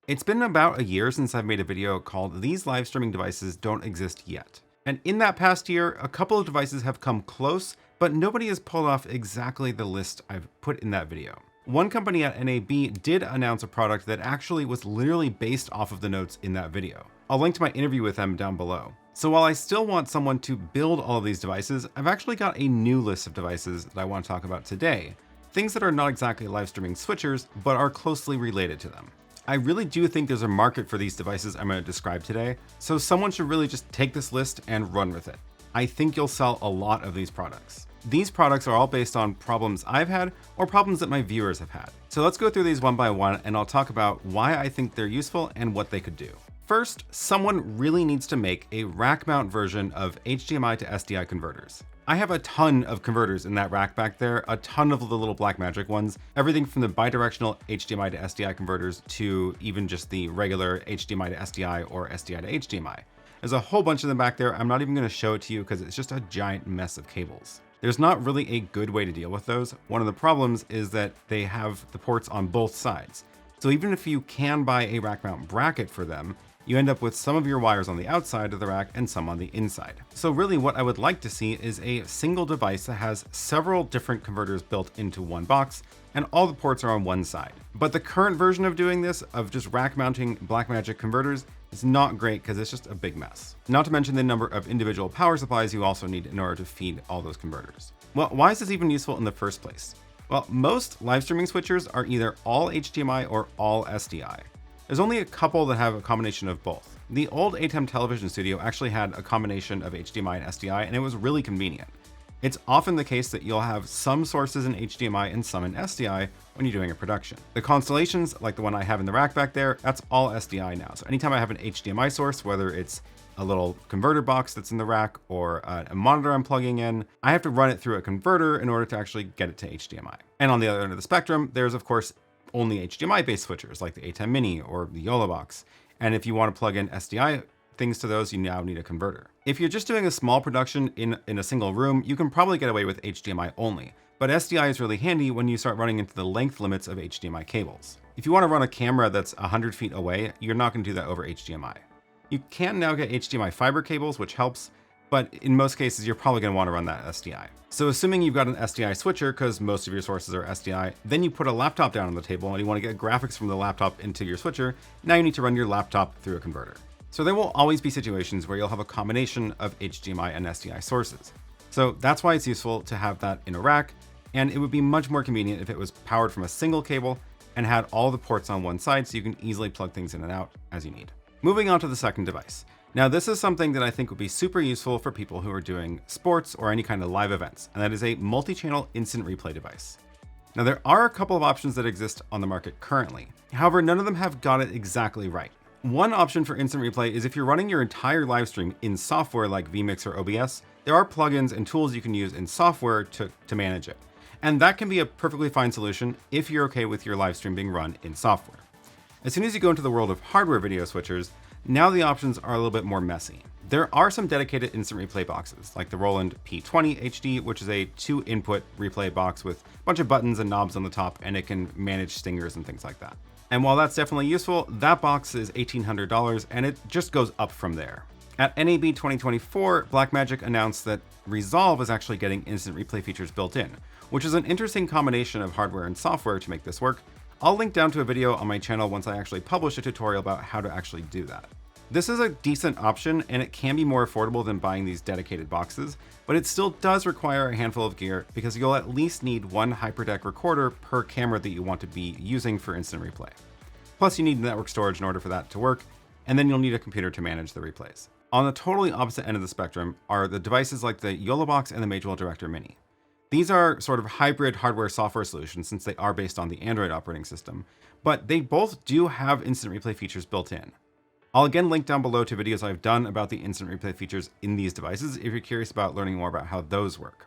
It's been about a year since I've made a video called "These live streaming devices don't exist yet." And in that past year, a couple of devices have come close, but nobody has pulled off exactly the list I've put in that video. One company at NAB did announce a product that actually was literally based off of the notes in that video. I'll link to my interview with them down below. So while I still want someone to build all of these devices, I've actually got a new list of devices that I want to talk about today. Things that are not exactly live streaming switchers, but are closely related to them. I really do think there's a market for these devices I'm going to describe today, so someone should really just take this list and run with it. I think you'll sell a lot of these products. These products are all based on problems I've had or problems that my viewers have had. So let's go through these one by one and I'll talk about why I think they're useful and what they could do. First, someone really needs to make a rack mount version of HDMI to SDI converters. I have a ton of converters in that rack back there, a ton of the little Blackmagic ones, everything from the bidirectional HDMI to SDI converters to even just the regular HDMI to SDI or SDI to HDMI. There's a whole bunch of them back there. I'm not even going to show it to you because it's just a giant mess of cables. There's not really a good way to deal with those. One of the problems is that they have the ports on both sides. So even if you can buy a rack mount bracket for them, you end up with some of your wires on the outside of the rack and some on the inside. So really what I would like to see is a single device that has several different converters built into one box and all the ports are on one side. But the current version of doing this, of just rack mounting Blackmagic converters, is not great because it's just a big mess. Not to mention the number of individual power supplies you also need in order to feed all those converters. Well, why is this even useful in the first place? Well, most live streaming switchers are either all HDMI or all SDI. There's only a couple that have a combination of both. The old ATEM television studio actually had a combination of HDMI and SDI, and it was really convenient. It's often the case that you'll have some sources in HDMI and some in SDI when you're doing a production. The constellations, like the one I have in the rack back there, that's all SDI now. So anytime I have an HDMI source, whether it's a little converter box that's in the rack or a monitor I'm plugging in, I have to run it through a converter in order to actually get it to HDMI. And on the other end of the spectrum, there's of course only HDMI-based switchers like the ATEM Mini or the YOLO box. And if you want to plug in SDI things to those, you now need a converter. If you're just doing a small production in a single room, you can probably get away with HDMI only. But SDI is really handy when you start running into the length limits of HDMI cables. If you want to run a camera that's 100 feet away, you're not going to do that over HDMI. You can now get HDMI fiber cables, which helps, but in most cases, you're probably going to want to run that SDI. So assuming you've got an SDI switcher, because most of your sources are SDI, then you put a laptop down on the table and you want to get graphics from the laptop into your switcher, now you need to run your laptop through a converter. So there will always be situations where you'll have a combination of HDMI and SDI sources. So that's why it's useful to have that in a rack, and it would be much more convenient if it was powered from a single cable and had all the ports on one side so you can easily plug things in and out as you need. Moving on to the second device. Now this is something that I think would be super useful for people who are doing sports or any kind of live events, and that is a multi-channel instant replay device. Now there are a couple of options that exist on the market currently. However, none of them have got it exactly right. One option for instant replay is if you're running your entire live stream in software like vMix or OBS, there are plugins and tools you can use in software to manage it. And that can be a perfectly fine solution if you're okay with your live stream being run in software. As soon as you go into the world of hardware video switchers, now the options are a little bit more messy. There are some dedicated instant replay boxes, like the Roland P20 HD, which is a 2-input replay box with a bunch of buttons and knobs on the top, and it can manage stingers and things like that. And while that's definitely useful, that box is $1,800 and it just goes up from there. At NAB 2024, Blackmagic announced that Resolve is actually getting instant replay features built in, which is an interesting combination of hardware and software to make this work. I'll link down to a video on my channel once I actually publish a tutorial about how to actually do that. This is a decent option and it can be more affordable than buying these dedicated boxes, but it still does require a handful of gear because you'll at least need one HyperDeck recorder per camera that you want to be using for instant replay. Plus you need network storage in order for that to work, and then you'll need a computer to manage the replays. On the totally opposite end of the spectrum are the devices like the YOLO box and the Magewell Director Mini. These are sort of hybrid hardware-software solutions since they are based on the Android operating system, but they both do have instant replay features built in. I'll again link down below to videos I've done about the instant replay features in these devices if you're curious about learning more about how those work.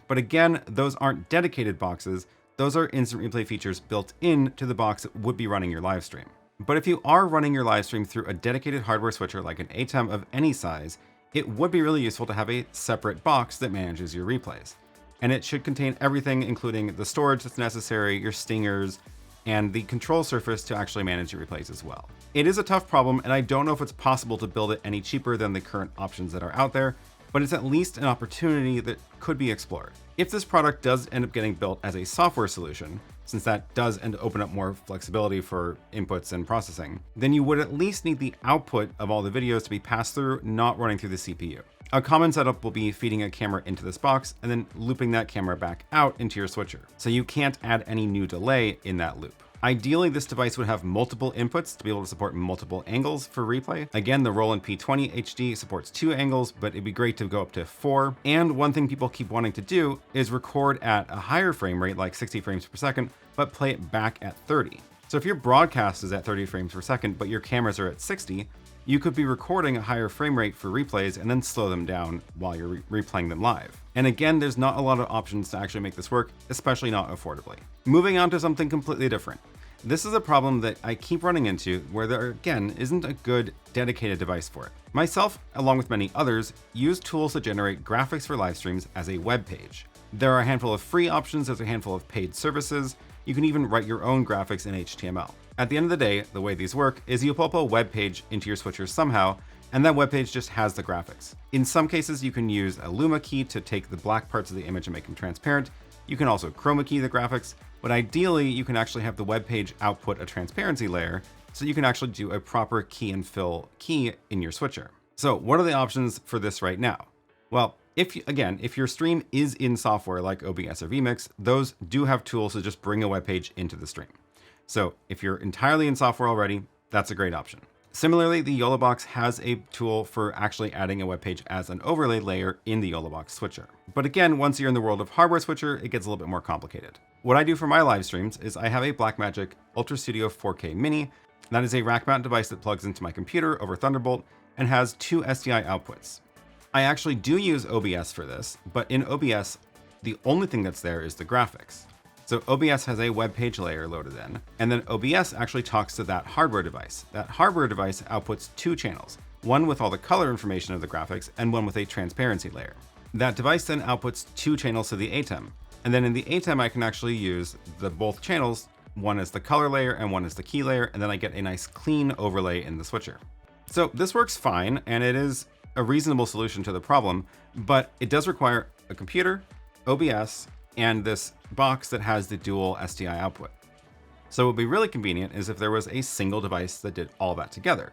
But again, those aren't dedicated boxes, those are instant replay features built into the box that would be running your live stream. But if you are running your live stream through a dedicated hardware switcher like an ATEM of any size, it would be really useful to have a separate box that manages your replays. And it should contain everything, including the storage that's necessary, your stingers, and the control surface to actually manage your replays as well. It is a tough problem, and I don't know if it's possible to build it any cheaper than the current options that are out there, but it's at least an opportunity that could be explored. If this product does end up getting built as a software solution, since that does end up open up more flexibility for inputs and processing, then you would at least need the output of all the videos to be passed through, not running through the CPU. A common setup will be feeding a camera into this box and then looping that camera back out into your switcher, so you can't add any new delay in that loop. Ideally, this device would have multiple inputs to be able to support multiple angles for replay. Again, the Roland P20 HD supports 2 angles, but it'd be great to go up to 4. And one thing people keep wanting to do is record at a higher frame rate, like 60 frames per second, but play it back at 30. So if your broadcast is at 30 frames per second, but your cameras are at 60, you could be recording a higher frame rate for replays and then slow them down while you're replaying them live. And again, there's not a lot of options to actually make this work, especially not affordably. Moving on to something completely different. This is a problem that I keep running into where there, again, isn't a good dedicated device for it. Myself, along with many others, use tools to generate graphics for live streams as a web page. There are a handful of free options, there's a handful of paid services. You can even write your own graphics in HTML. At the end of the day, the way these work is you pull up a web page into your switcher somehow, and that web page just has the graphics. In some cases, you can use a Luma key to take the black parts of the image and make them transparent. You can also chroma key the graphics, but ideally you can actually have the web page output a transparency layer so you can actually do a proper key and fill key in your switcher. So what are the options for this right now? Well, if your stream is in software like OBS or vMix, those do have tools to just bring a web page into the stream. So if you're entirely in software already, that's a great option. Similarly, the YOLObox has a tool for actually adding a web page as an overlay layer in the YOLObox switcher. But again, once you're in the world of hardware switcher, it gets a little bit more complicated. What I do for my live streams is I have a Blackmagic Ultra Studio 4K Mini. That is a rack mount device that plugs into my computer over Thunderbolt and has 2 SDI outputs. I actually do use OBS for this, but in OBS, the only thing that's there is the graphics. So OBS has a web page layer loaded in, and then OBS actually talks to that hardware device. That hardware device outputs 2 channels, one with all the color information of the graphics and one with a transparency layer. That device then outputs 2 channels to the ATEM. And then in the ATEM, I can actually use both channels. One is the color layer and one is the key layer, and then I get a nice clean overlay in the switcher. So this works fine, and it is a reasonable solution to the problem, but it does require a computer, OBS, and this box that has the dual SDI output. So what would be really convenient is if there was a single device that did all that together.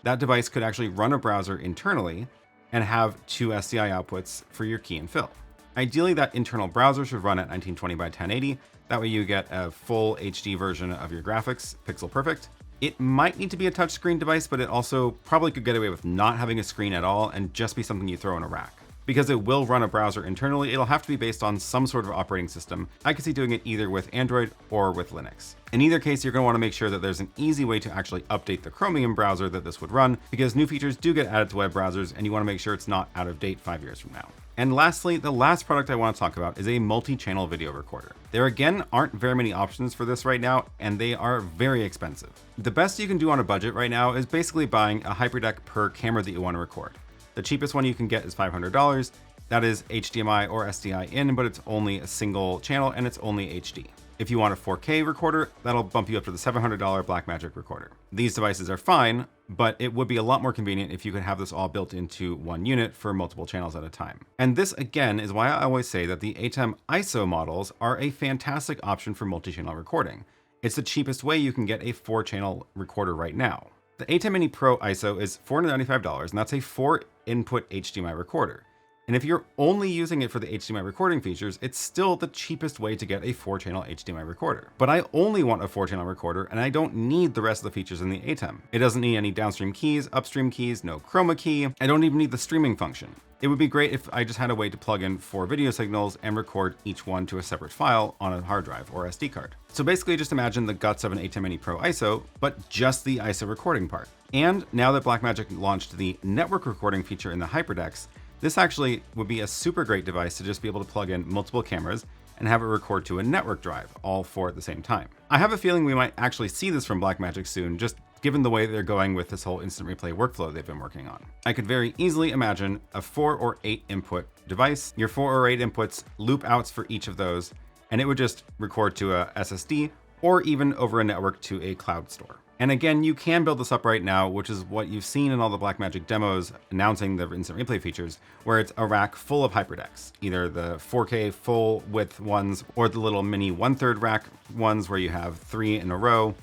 That device could actually run a browser internally and have 2 SDI outputs for your key and fill. Ideally, that internal browser should run at 1920 by 1080. That way you get a full HD version of your graphics, pixel perfect. It might need to be a touchscreen device, but it also probably could get away with not having a screen at all and just be something you throw in a rack. Because it will run a browser internally, it'll have to be based on some sort of operating system. I could see doing it either with Android or with Linux. In either case, you're going to want to make sure that there's an easy way to actually update the Chromium browser that this would run, because new features do get added to web browsers, and you want to make sure it's not out of date 5 years from now. And lastly, the last product I want to talk about is a multi-channel video recorder. There again aren't very many options for this right now, and they are very expensive. The best you can do on a budget right now is basically buying a hyperdeck per camera that you want to record. The cheapest one you can get is $500. That is HDMI or SDI in, but it's only a single channel and it's only HD. If you want a 4K recorder, that'll bump you up to the $700 Blackmagic recorder. These devices are fine, but it would be a lot more convenient if you could have this all built into one unit for multiple channels at a time. And this again is why I always say that the ATEM ISO models are a fantastic option for multi-channel recording. It's the cheapest way you can get a 4-channel recorder right now. The ATEM Mini Pro ISO is $495, and that's a 4-input HDMI recorder. And if you're only using it for the HDMI recording features, it's still the cheapest way to get a 4-channel HDMI recorder. But I only want a 4-channel recorder, and I don't need the rest of the features in the ATEM. It doesn't need any downstream keys, upstream keys, no chroma key. I don't even need the streaming function. It would be great if I just had a way to plug in 4 video signals and record each one to a separate file on a hard drive or SD card. So basically just imagine the guts of an ATEM Mini Pro ISO, but just the ISO recording part. And now that Blackmagic launched the network recording feature in the HyperDecks, this actually would be a super great device to just be able to plug in multiple cameras and have it record to a network drive, all 4 at the same time. I have a feeling we might actually see this from Blackmagic soon, just given the way they're going with this whole instant replay workflow they've been working on. I could very easily imagine a 4 or 8 input device, your 4 or 8 inputs, loop outs for each of those, and it would just record to a SSD or even over a network to a cloud store. And again, you can build this up right now, which is what you've seen in all the Blackmagic demos announcing the instant replay features, where it's a rack full of hyperdecks, either the 4K full width ones or the little mini 1/3 rack ones where you have 3 in a row.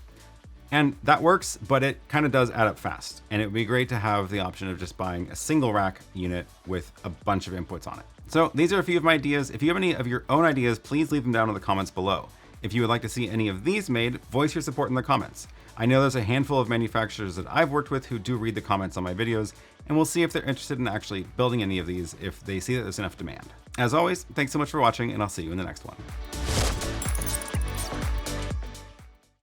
And that works, but it kind of does add up fast. And it would be great to have the option of just buying a single rack unit with a bunch of inputs on it. So these are a few of my ideas. If you have any of your own ideas, please leave them down in the comments below. If you would like to see any of these made, voice your support in the comments. I know there's a handful of manufacturers that I've worked with who do read the comments on my videos, and we'll see if they're interested in actually building any of these if they see that there's enough demand. As always, thanks so much for watching, and I'll see you in the next one.